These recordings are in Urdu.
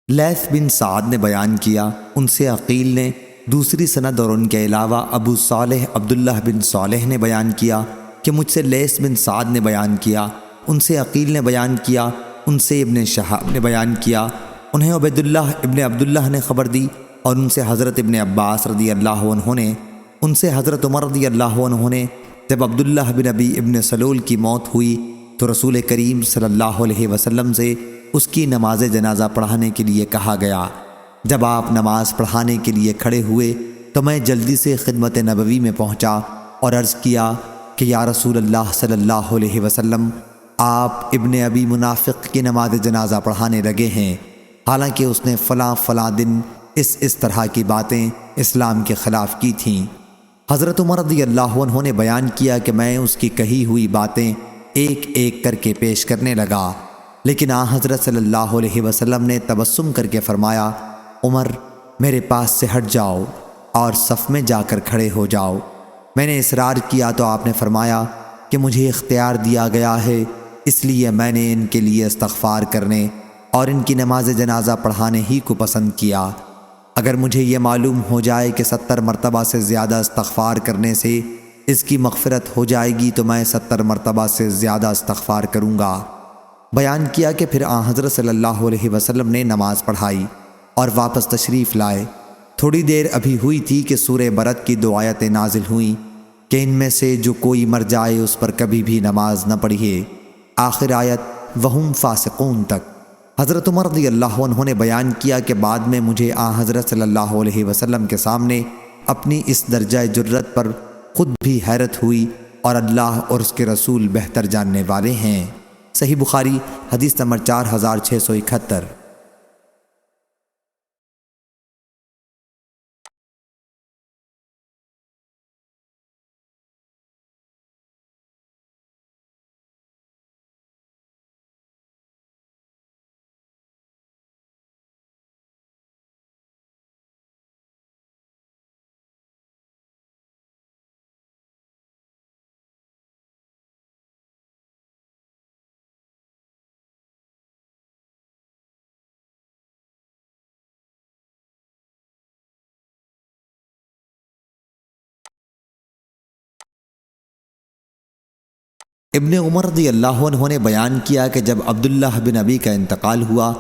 لیث بن سعد نے بیان کیا، ان سے عقیل نے دوسری سند اور ان کے علاوہ ابو صالح عبداللہ بن صالح نے بیان کیا کہ مجھ سے لیث بن سعد نے بیان کیا، ان سے عقیل نے بیان کیا، ان سے ابن شہاب نے بیان کیا، انہیں عبید اللہ ابن عبداللہ نے خبر دی، اور ان سے حضرت ابن عباس رضی اللہ عنہ نے، ان سے حضرت عمر رضی اللہ عنہ نے، جب عبداللہ بن ابی ابن سلول کی موت ہوئی تو رسول کریم صلی اللہ علیہ وسلم سے اس کی نماز جنازہ پڑھانے کے لیے کہا گیا۔ جب آپ نماز پڑھانے کے لیے کھڑے ہوئے تو میں جلدی سے خدمت نبوی میں پہنچا اور عرض کیا کہ یا رسول اللہ صلی اللہ علیہ وسلم، آپ ابن ابی منافق کی نماز جنازہ پڑھانے لگے ہیں، حالانکہ اس نے فلاں فلاں دن اس طرح کی باتیں اسلام کے خلاف کی تھیں۔ حضرت عمر رضی اللہ عنہ نے بیان کیا کہ میں اس کی کہی ہوئی باتیں ایک ایک کر کے پیش کرنے لگا، لیکن حضرت صلی اللہ علیہ وسلم نے تبسم کر کے فرمایا، عمر میرے پاس سے ہٹ جاؤ اور صف میں جا کر کھڑے ہو جاؤ۔ میں نے اصرار کیا تو آپ نے فرمایا کہ مجھے اختیار دیا گیا ہے، اس لیے میں نے ان کے لیے استغفار کرنے اور ان کی نماز جنازہ پڑھانے ہی کو پسند کیا۔ اگر مجھے یہ معلوم ہو جائے کہ 70 مرتبہ سے زیادہ استغفار کرنے سے اس کی مغفرت ہو جائے گی تو میں 70 مرتبہ سے زیادہ استغفار کروں گا۔ بیان کیا کہ پھر حضرت صلی اللہ علیہ وسلم نے نماز پڑھائی اور واپس تشریف لائے۔ تھوڑی دیر ابھی ہوئی تھی کہ سورہ برد کی 2 آیتیں نازل ہوئیں کہ ان میں سے جو کوئی مر جائے اس پر کبھی بھی نماز نہ پڑھیے، آخر آیت وہم فاسقون تک۔ حضرت عمر رضی اللہ عنہ نے بیان کیا کہ بعد میں مجھے حضرت صلی اللہ علیہ وسلم کے سامنے اپنی اس درجہ جرت پر خود بھی حیرت ہوئی، اور اللہ اور اس کے رسول بہتر جاننے والے ہیں۔ صحیح بخاری حدیث نمبر 4671۔ ابن عمر رضی اللہ عنہ نے بیان کیا کہ جب عبداللہ بن ابی کا انتقال ہوا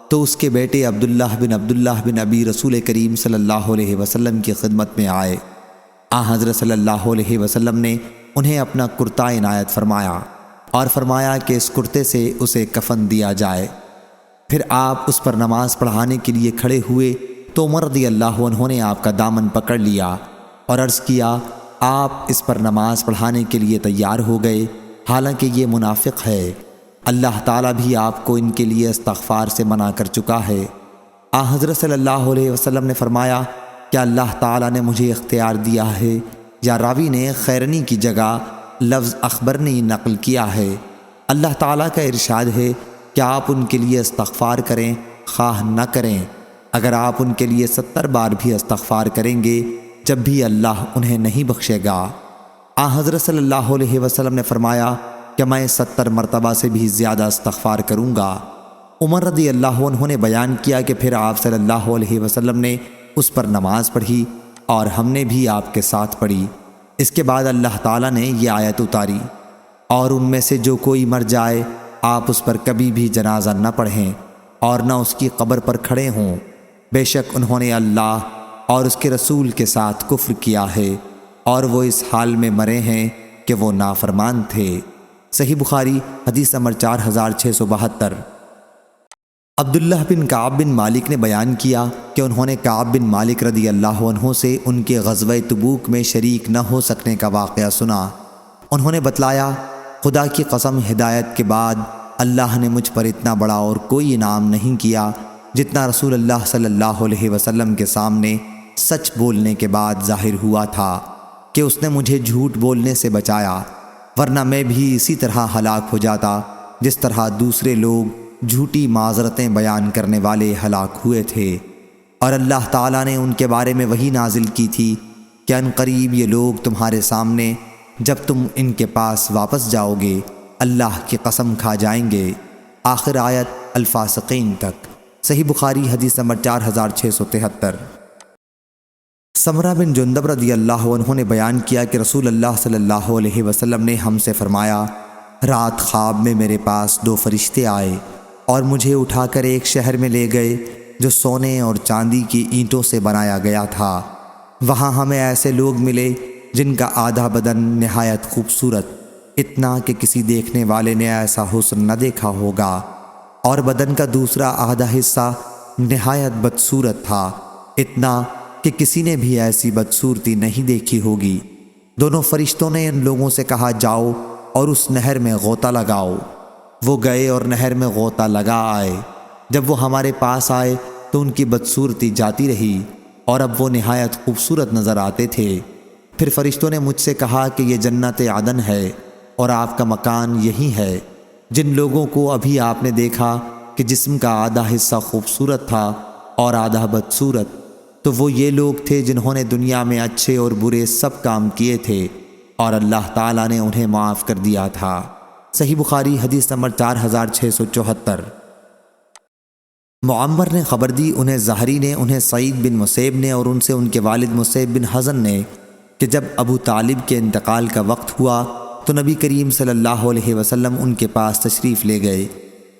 تو اس کے بیٹے عبداللہ بن ابی رسول کریم صلی اللہ علیہ وسلم کی خدمت میں آئے۔ حضرت صلی اللہ علیہ وسلم نے انہیں اپنا کرتا عنایت فرمایا اور فرمایا کہ اس کرتے سے اسے کفن دیا جائے۔ پھر آپ اس پر نماز پڑھانے کے لیے کھڑے ہوئے تو عمر رضی اللہ عنہ نے آپ کا دامن پکڑ لیا اور عرض کیا، آپ اس پر نماز پڑھانے کے لیے تیار ہو گئے، حالانکہ یہ منافق ہے، اللہ تعالیٰ بھی آپ کو ان کے لیے استغفار سے منع کر چکا ہے۔ حضرت صلی اللہ علیہ وسلم نے فرمایا، کیا اللہ تعالیٰ نے مجھے اختیار دیا ہے، یا راوی نے خیرنی کی جگہ لفظ اخبرنی نقل کیا ہے؟ اللہ تعالیٰ کا ارشاد ہے کہ آپ ان کے لیے استغفار کریں خواہ نہ کریں، اگر آپ ان کے لیے 70 بار بھی استغفار کریں گے جب بھی اللہ انہیں نہیں بخشے گا۔ حضرت صلی اللہ علیہ وسلم نے فرمایا کہ میں 70 مرتبہ سے بھی زیادہ استغفار کروں گا۔ عمر رضی اللہ عنہ نے بیان کیا کہ پھر آپ صلی اللہ علیہ وسلم نے اس پر نماز پڑھی اور ہم نے بھی آپ کے ساتھ پڑھی۔ اس کے بعد اللہ تعالیٰ نے یہ آیت اتاری، اور ان میں سے جو کوئی مر جائے آپ اس پر کبھی بھی جنازہ نہ پڑھیں اور نہ اس کی قبر پر کھڑے ہوں، بے شک انہوں نے اللہ اور اس کے رسول کے ساتھ کفر کیا ہے، اور وہ اس حال میں مرے ہیں کہ وہ نافرمان تھے۔ صحیح بخاری حدیث نمبر 4672۔ عبداللہ بن کعب بن مالک نے بیان کیا کہ انہوں نے کعب بن مالک رضی اللہ عنہ سے ان کے غزوہ تبوک میں شریک نہ ہو سکنے کا واقعہ سنا۔ انہوں نے بتلایا، خدا کی قسم ہدایت کے بعد اللہ نے مجھ پر اتنا بڑا اور کوئی انعام نہیں کیا جتنا رسول اللہ صلی اللہ علیہ وسلم کے سامنے سچ بولنے کے بعد ظاہر ہوا تھا کہ اس نے مجھے جھوٹ بولنے سے بچایا، ورنہ میں بھی اسی طرح ہلاک ہو جاتا جس طرح دوسرے لوگ جھوٹی معذرتیں بیان کرنے والے ہلاک ہوئے تھے۔ اور اللہ تعالیٰ نے ان کے بارے میں وحی نازل کی تھی کہ ان قریب یہ لوگ تمہارے سامنے جب تم ان کے پاس واپس جاؤ گے اللہ کی قسم کھا جائیں گے، آخر آیت الفاسقین تک۔ صحیح بخاری حدیث نمبر 4673۔ سمرہ بن جندب رضی اللہ عنہ نے بیان کیا کہ رسول اللہ صلی اللہ علیہ وسلم نے ہم سے فرمایا، رات خواب میں میرے پاس 2 فرشتے آئے اور مجھے اٹھا کر ایک شہر میں لے گئے جو سونے اور چاندی کی اینٹوں سے بنایا گیا تھا۔ وہاں ہمیں ایسے لوگ ملے جن کا آدھا بدن نہایت خوبصورت، اتنا کہ کسی دیکھنے والے نے ایسا حسن نہ دیکھا ہوگا، اور بدن کا دوسرا آدھا حصہ نہایت بدصورت تھا، اتنا کہ کسی نے بھی ایسی بدصورتی نہیں دیکھی ہوگی۔ دونوں فرشتوں نے ان لوگوں سے کہا، جاؤ اور اس نہر میں غوطہ لگاؤ۔ وہ گئے اور نہر میں غوطہ لگا آئے۔ جب وہ ہمارے پاس آئے تو ان کی بدصورتی جاتی رہی اور اب وہ نہایت خوبصورت نظر آتے تھے۔ پھر فرشتوں نے مجھ سے کہا کہ یہ جنت عدن ہے اور آپ کا مکان یہی ہے۔ جن لوگوں کو ابھی آپ نے دیکھا کہ جسم کا آدھا حصہ خوبصورت تھا اور آدھا بدصورت، تو وہ یہ لوگ تھے جنہوں نے دنیا میں اچھے اور برے سب کام کیے تھے اور اللہ تعالیٰ نے انہیں معاف کر دیا تھا۔ صحیح بخاری حدیث نمبر 4674۔ معمر نے خبر دی، انہیں زہری نے، انہیں سعید بن مسیب نے اور ان سے ان کے والد مسیب بن حزن نے کہ جب ابو طالب کے انتقال کا وقت ہوا تو نبی کریم صلی اللہ علیہ وسلم ان کے پاس تشریف لے گئے۔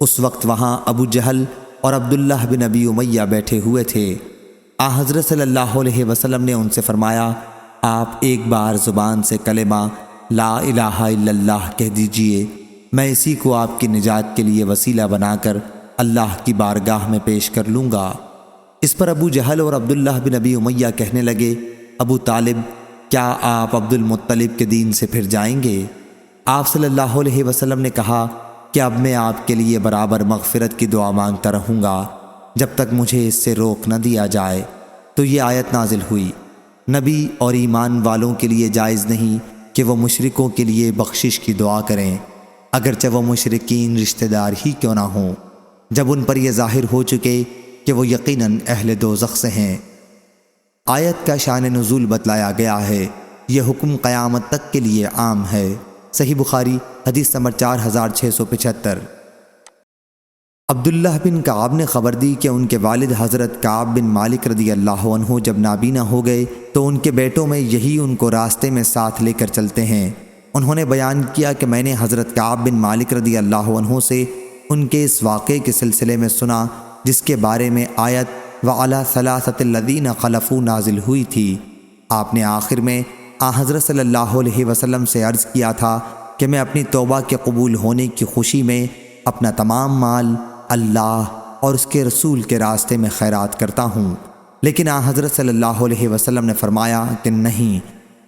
اس وقت وہاں ابو جہل اور عبداللہ بن ابی امیہ بیٹھے ہوئے تھے۔ حضرت صلی اللہ علیہ وسلم نے ان سے فرمایا، آپ ایک بار زبان سے کلمہ لا الہ الا اللہ کہہ دیجئے، میں اسی کو آپ کی نجات کے لیے وسیلہ بنا کر اللہ کی بارگاہ میں پیش کر لوں گا۔ اس پر ابو جہل اور عبداللہ بن ابی امیہ کہنے لگے، ابو طالب، کیا آپ عبد المطلب کے دین سے پھر جائیں گے؟ آپ صلی اللہ علیہ وسلم نے کہا کہ اب میں آپ کے لیے برابر مغفرت کی دعا مانگتا رہوں گا جب تک مجھے اس سے روک نہ دیا جائے۔ تو یہ آیت نازل ہوئی، نبی اور ایمان والوں کے لیے جائز نہیں کہ وہ مشرکوں کے لیے بخشش کی دعا کریں، اگرچہ وہ مشرکین رشتہ دار ہی کیوں نہ ہوں، جب ان پر یہ ظاہر ہو چکے کہ وہ یقیناً اہل دوزخ سے ہیں۔ آیت کا شان نزول بتلایا گیا ہے، یہ حکم قیامت تک کے لیے عام ہے۔ صحیح بخاری حدیث نمبر 4675۔ عبداللہ بن کعب نے خبر دی کہ ان کے والد حضرت کعب بن مالک رضی اللہ عنہ جب نابینا ہو گئے تو ان کے بیٹوں میں یہی ان کو راستے میں ساتھ لے کر چلتے ہیں۔ انہوں نے بیان کیا کہ میں نے حضرت کعب بن مالک رضی اللہ عنہ سے ان کے اس واقعے کے سلسلے میں سنا جس کے بارے میں آیت وَعَلَى ثَلَاثَةِ الَّذِينَ خَلَفُوا نازل ہوئی تھی۔ آپ نے آخر میں حضرت صلی اللہ علیہ وسلم سے عرض کیا تھا کہ میں اپنی توبہ کے قبول ہونے کی خوشی میں اپنا تمام مال اللہ اور اس کے رسول کے راستے میں خیرات کرتا ہوں، لیکن حضرت صلی اللہ علیہ وسلم نے فرمایا کہ نہیں،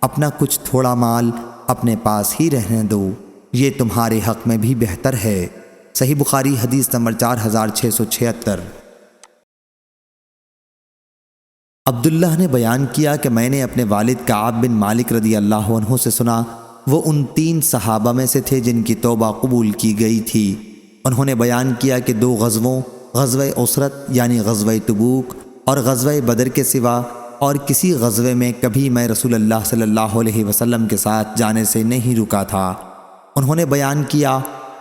اپنا کچھ تھوڑا مال اپنے پاس ہی رہنے دو، یہ تمہارے حق میں بھی بہتر ہے۔ صحیح بخاری حدیث نمبر 4676۔ عبداللہ نے بیان کیا کہ میں نے اپنے والد کعب بن مالک رضی اللہ عنہ سے سنا، وہ ان 3 صحابہ میں سے تھے جن کی توبہ قبول کی گئی تھی۔ انہوں نے بیان کیا کہ 2 غزووں، غزوہ اسرت یعنی غزوہ تبوک اور غزوہ بدر کے سوا اور کسی غزوے میں کبھی میں رسول اللہ صلی اللہ علیہ وسلم کے ساتھ جانے سے نہیں رکا تھا۔ انہوں نے بیان کیا،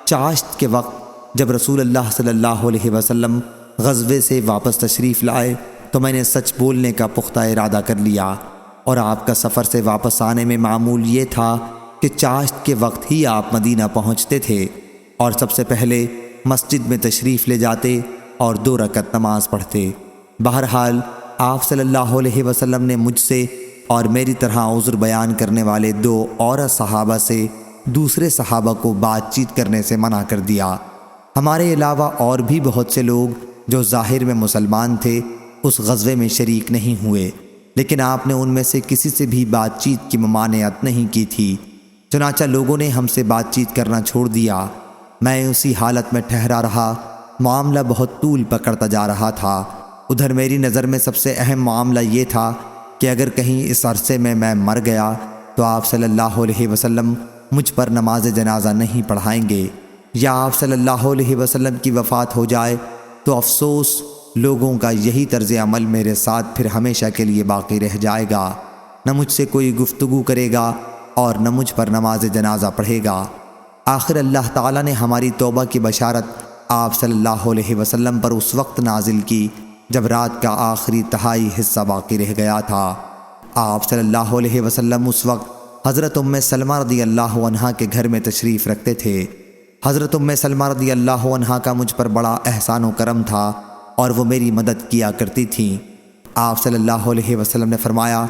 چاشت کے وقت جب رسول اللہ صلی اللہ علیہ وسلم غزوے سے واپس تشریف لائے تو میں نے سچ بولنے کا پختہ ارادہ کر لیا، اور آپ کا سفر سے واپس آنے میں معمول یہ تھا کہ چاشت کے وقت ہی آپ مدینہ پہنچتے تھے اور سب سے پہلے مسجد میں تشریف لے جاتے اور 2 رکعت نماز پڑھتے۔ بہرحال آپ صلی اللہ علیہ وسلم نے مجھ سے اور میری طرح عذر بیان کرنے والے 2 اور صحابہ سے دوسرے صحابہ کو بات چیت کرنے سے منع کر دیا۔ ہمارے علاوہ اور بھی بہت سے لوگ جو ظاہر میں مسلمان تھے اس غزوے میں شریک نہیں ہوئے، لیکن آپ نے ان میں سے کسی سے بھی بات چیت کی ممانعت نہیں کی تھی۔ چنانچہ لوگوں نے ہم سے بات چیت کرنا چھوڑ دیا۔ میں اسی حالت میں ٹھہرا رہا، معاملہ بہت طول پکڑتا جا رہا تھا۔ ادھر میری نظر میں سب سے اہم معاملہ یہ تھا کہ اگر کہیں اس عرصے میں مر گیا تو آپ صلی اللہ علیہ وسلم مجھ پر نماز جنازہ نہیں پڑھائیں گے، یا آپ صلی اللہ علیہ وسلم کی وفات ہو جائے تو افسوس، لوگوں کا یہی طرز عمل میرے ساتھ پھر ہمیشہ کے لیے باقی رہ جائے گا، نہ مجھ سے کوئی گفتگو کرے گا اور نہ مجھ پر نماز جنازہ پڑھے گا۔ آخر اللہ تعالیٰ نے ہماری توبہ کی بشارت آپ صلی اللہ علیہ وسلم پر اس وقت نازل کی جب رات کا آخری تہائی حصہ باقی رہ گیا تھا۔ آپ صلی اللہ علیہ وسلم اس وقت حضرت ام سلمہ رضی اللہ عنہا کے گھر میں تشریف رکھتے تھے۔ حضرت ام سلمہ رضی اللہ عنہا کا مجھ پر بڑا احسان و کرم تھا اور وہ میری مدد کیا کرتی تھیں۔ آپ صلی اللہ علیہ وسلم نے فرمایا،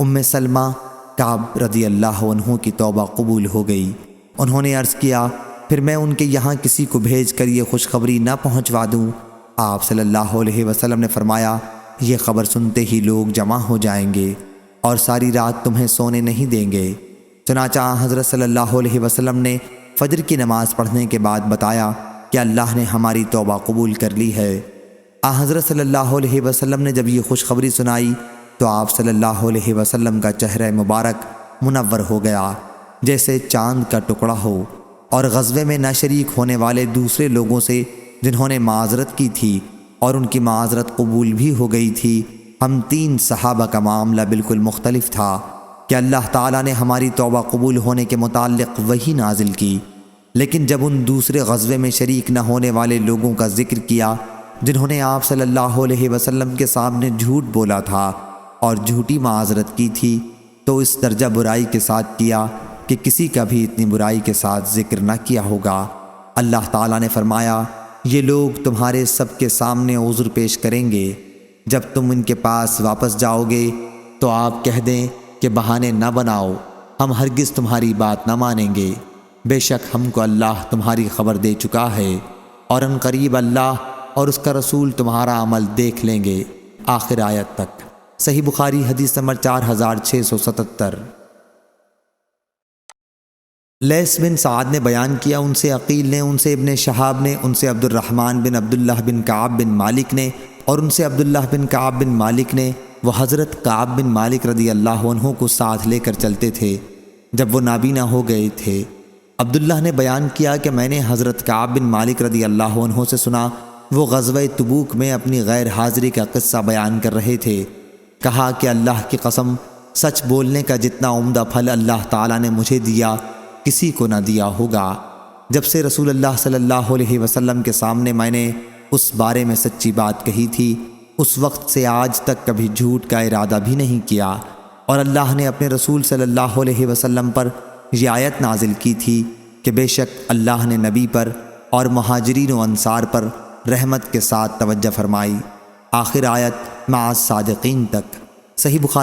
ام سلمہ کعب رضی اللہ عنہ کی توبہ قبول ہو گئی۔ انہوں نے عرض کیا، پھر میں ان کے یہاں کسی کو بھیج کر یہ خوشخبری نہ پہنچوا دوں؟ آپ صلی اللہ علیہ وسلم نے فرمایا، یہ خبر سنتے ہی لوگ جمع ہو جائیں گے اور ساری رات تمہیں سونے نہیں دیں گے۔ چنانچہ حضرت صلی اللہ علیہ وسلم نے فجر کی نماز پڑھنے کے بعد بتایا کہ اللہ نے ہماری توبہ قبول کر لی ہے۔ حضرت صلی اللہ علیہ وسلم نے جب یہ خوشخبری سنائی تو آپ صلی اللہ علیہ وسلم کا چہرہ مبارک منور ہو گیا جیسے چاند کا ٹکڑا ہو، اور غزوے میں نہ شریک ہونے والے دوسرے لوگوں سے جنہوں نے معذرت کی تھی اور ان کی معذرت قبول بھی ہو گئی تھی، ہم 3 صحابہ کا معاملہ بالکل مختلف تھا کہ اللہ تعالیٰ نے ہماری توبہ قبول ہونے کے متعلق وحی نازل کی، لیکن جب ان دوسرے غزوے میں شریک نہ ہونے والے لوگوں کا ذکر کیا جنہوں نے آپ صلی اللہ علیہ وسلم کے سامنے جھوٹ بولا تھا اور جھوٹی معذرت کی تھی، تو اس درجہ برائی کے ساتھ کیا کہ کسی کا بھی اتنی برائی کے ساتھ ذکر نہ کیا ہوگا۔ اللہ تعالیٰ نے فرمایا، یہ لوگ تمہارے سب کے سامنے عذر پیش کریں گے، جب تم ان کے پاس واپس جاؤ گے تو آپ کہہ دیں کہ بہانے نہ بناؤ، ہم ہرگز تمہاری بات نہ مانیں گے، بے شک ہم کو اللہ تمہاری خبر دے چکا ہے، اور ان قریب اللہ اور اس کا رسول تمہارا عمل دیکھ لیں گے، آخر آیت تک۔ صحیح بخاری حدیث نمبر 4677۔ لیث بن سعد نے بیان کیا، ان سے عقیل نے، ان سے ابن شہاب نے، ان سے عبد الرحمن بن عبداللہ بن کعب بن مالک نے، اور ان سے عبداللہ بن کعب بن مالک نے، وہ حضرت کعب بن مالک رضی اللہ عنہ کو ساتھ لے کر چلتے تھے جب وہ نابینا ہو گئے تھے۔ عبداللہ نے بیان کیا کہ میں نے حضرت کعب بن مالک رضی اللہ عنہ سے سنا، وہ غزوہ تبوک میں اپنی غیر حاضری کا قصہ بیان کر رہے تھے۔ کہا کہ اللہ کی قسم، سچ بولنے کا جتنا عمدہ پھل اللہ تعالیٰ نے مجھے دیا کسی کو نہ دیا ہوگا۔ جب سے رسول اللہ صلی اللہ علیہ وسلم کے سامنے میں نے اس بارے میں سچی بات کہی تھی، اس وقت سے آج تک کبھی جھوٹ کا ارادہ بھی نہیں کیا، اور اللہ نے اپنے رسول صلی اللہ علیہ وسلم پر یہ آیت نازل کی تھی کہ بے شک اللہ نے نبی پر اور مہاجرین و انصار پر رحمت کے ساتھ توجہ فرمائی، آخر آیت مع الصادقین تک۔ صحیح بخاری